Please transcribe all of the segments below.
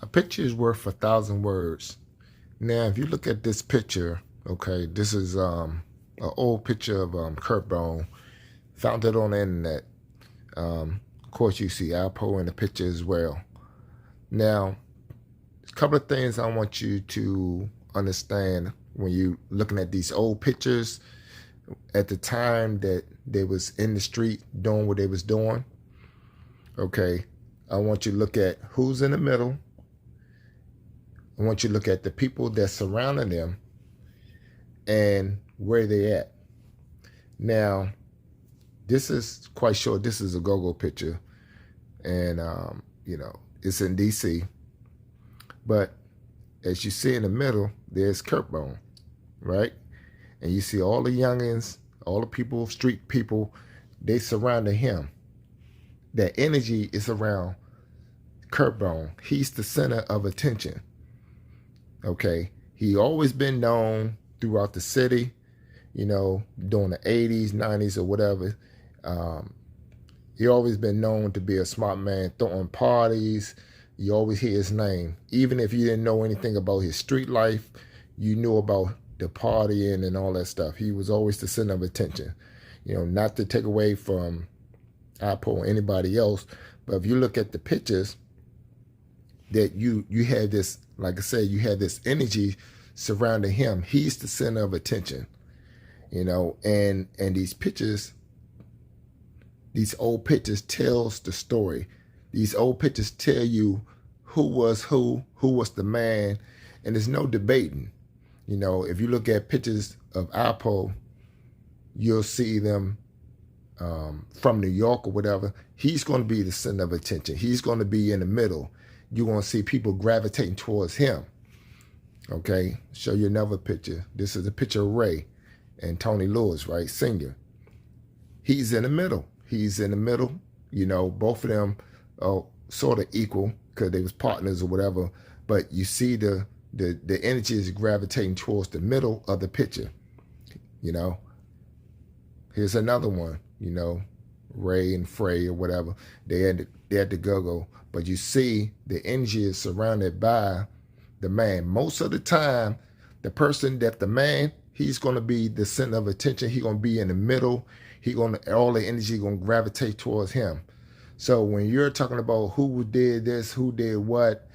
A picture is worth 1,000 words. Now, if you look at this picture, okay, this is an old picture of Kurt Bone, found it on the internet. Of course, you see Alpo in the picture as well. Now, a couple of things I want you to understand when you looking at these old pictures at the time that they was in the street doing what they was doing. Okay, I want you to look at who's in the middle. I want you to look at the people that surrounding them and where they at. Now, this is quite sure this is a go-go picture, and it's in DC. But as you see in the middle, there's Kurt Bone, right? And you see all the youngins, all the people, street people, they surrounding him. That energy is around Kurt Bone. He's the center of attention. Okay, he always been known throughout the city, during the 80s, 90s, or whatever. He always been known to be a smart man, throwing parties. You always hear his name. Even if you didn't know anything about his street life, you knew about the partying and all that stuff. He was always the center of attention. Not to take away from Apple or anybody else, but if you look at the pictures, that you had this, like I said, you had this energy surrounding him. He's the center of attention, and these pictures, these old pictures tells the story. These old pictures tell you who was the man, and there's no debating. If you look at pictures of Alpo, you'll see them from New York or whatever. He's going to be the center of attention. He's going to be in the middle. You're going to see people gravitating towards him. Okay, show you another picture. This is a picture of Ray and Tony Lewis, right, singer. He's in the middle. Both of them are sort of equal because they was partners or whatever. But you see the energy is gravitating towards the middle of the picture. Here's another one. Ray and Frey or whatever. They had the go-go. But you see the energy is surrounded by the man. Most of the time, the person that the man, he's going to be the center of attention. He's going to be in the middle. All the energy going to gravitate towards him. So when you're talking about who did this, who did what,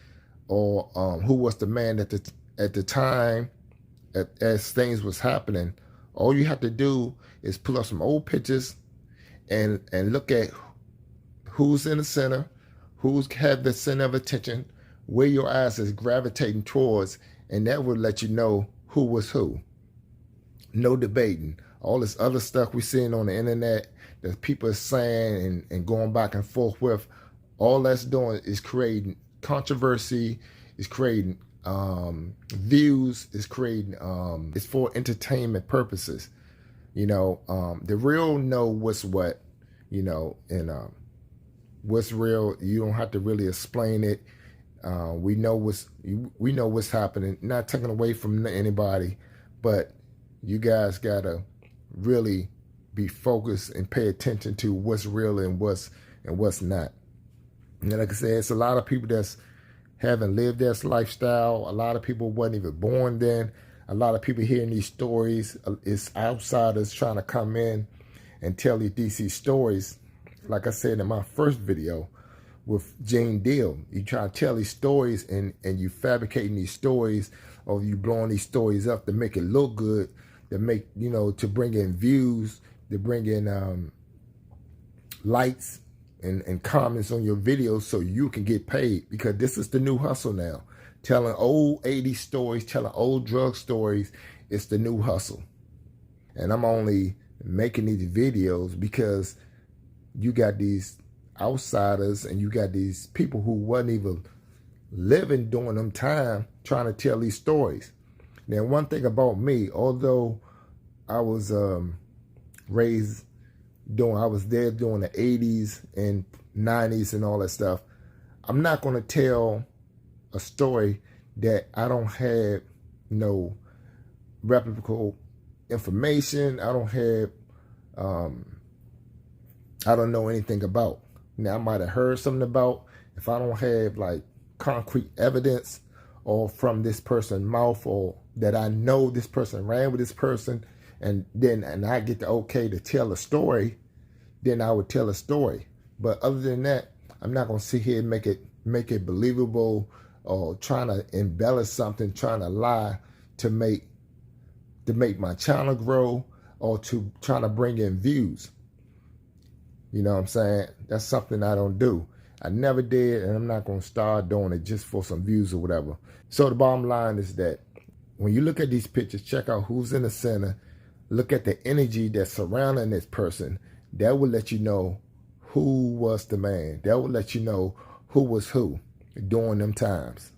or who was the man at the time as things was happening, all you have to do is pull up some old pictures and look at who's in the center, who's had the center of attention, where your eyes is gravitating towards, and that will let you know who was who. No debating. All this other stuff we're seeing on the internet that people are saying and going back and forth with, all that's doing is creating controversy, is creating views, is creating, it's for entertainment purposes. The real know what's what, and what's real. You don't have to really explain it. We know what's happening. Not taking away from anybody, but you guys gotta really be focused and pay attention to what's real and what's not. And like I said, it's a lot of people that's haven't lived this lifestyle. A lot of people wasn't even born then. A lot of people hearing these stories. It's outsiders trying to come in and tell these DC stories. Like I said in my first video with Gene Deal, you try to tell these stories and you fabricating these stories, or you blowing these stories up to make it look good, to make, to bring in views, to bring in likes and comments on your videos so you can get paid, because this is the new hustle now. Telling old 80s stories, telling old drug stories, it's the new hustle. And I'm only making these videos because you got these outsiders and you got these people who wasn't even living during them time trying to tell these stories. Now, one thing about me, although I was raised I was there during the 80s and 90s and all that stuff, I'm not going to tell a story that I don't have no replicable information. I don't have, I don't know anything about. Now, I might have heard something about. If I don't have like concrete evidence or from this person's mouth, or that I know this person ran with this person, and I get the okay to tell a story, then I would tell a story. But other than that, I'm not gonna sit here and make it believable, or trying to embellish something, trying to lie to make my channel grow, or to trying to bring in views. You know what I'm saying? That's something I don't do. I never did, and I'm not going to start doing it just for some views or whatever. So the bottom line is that when you look at these pictures, check out who's in the center. Look at the energy that's surrounding this person. That will let you know who was the man. That will let you know who was who during them times.